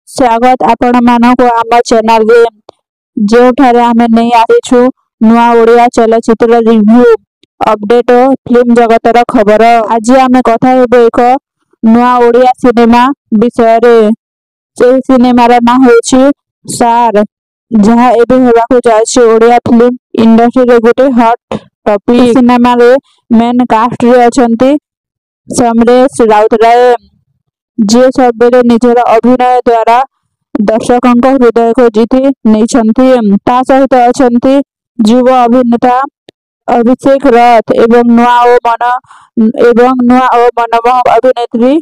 स्वागत आपण मानक आम चैनल रे जोठारे आमे नहीं आछु नुआ ओडिया चलचित्र रिव्यू अपडेट फिल्म जगतर खबर। आज आमे कथा हेबो एक नुआ ओडिया सिनेमा विषय रे। से सिनेमार ना होछि सार, जहाँ एबे हेबाको जाछि ओडिया फिल्म इंडस्ट्री रे गोटे हॉट टॉपिक। सिनेमा रे मेन कास्ट रे अछंती समरेश राउतराय, जे सबेले निजर अभिनय द्वारा दर्शकों हृदय को जीति नहीं। ता सहित अछंती युवा अभिनेता अभिषेक रथ एवं नुआ ओ मनमोहक अभिनेत्री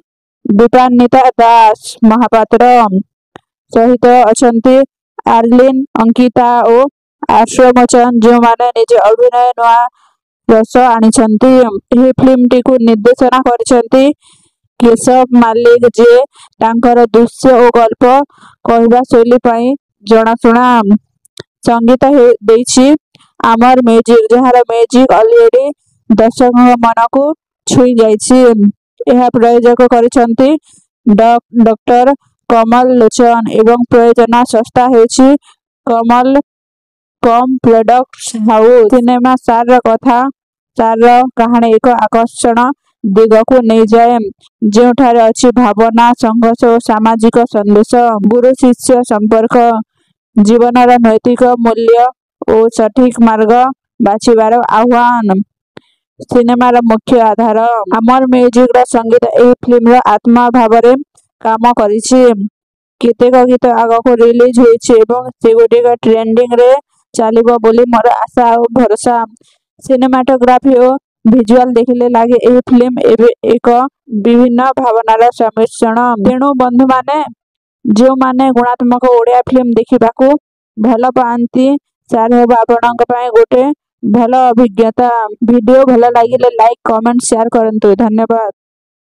दीपान्विता दास महापात्र सहित अछंती आर्लिन अंकिता ओ आश्रमचंद, जो माने निज अभिनय नुआ रस आनिछंती। एही फिल्म टी को निर्देशना करिसंती केशव मालिक, जे तांकर दृश्य और गल्प कहवा शैली पाई जनाशुना। संगीत देछि आमर म्यूजिक, जहार म्यूजिक ऑलरेडी दर्शकों मन को छुई जाइछि। यह प्रयोजक करिसंती डॉक्टर कमल लोचन एवं प्रयोजना संस्था हेछि कमल कम प्रोडक्ट्स हाउस। सिनेमा सार कथा सार कहानी एक आकर्षण दिग को नहीं जाए, जोठारे अच्छी भावना संघर्ष और सामाजिक संदेश, गुरु शिष्य संपर्क, जीवनर नैतिक मूल्य और सठिक मार्ग बाछिबार आह्वान सिनेमार मुख्य आधार। आमर म्यूजिक संगीत एही फिल्म आत्मा भावरे काम करिछि। केतेक गीत आगको रिलीज होइछि एवं सेगुटिक ट्रेंडिंग रे चलिबो बोली मोर आशा और भरोसा। सिनेमाटोग्राफी और विजुअल देखिले लागे एही फिल्म एबे एक विभिन्न भावनार सम्मिश्रण। तेणु बंधु माने जो माने गुणात्मक ओडिया फिल्म देखिबाकू भल पांती, सार हेबा आपनक पय गोटे भल अभिज्ञता। वीडियो भल लागिले लाइक कमेंट शेयर करंतु। धन्यवाद।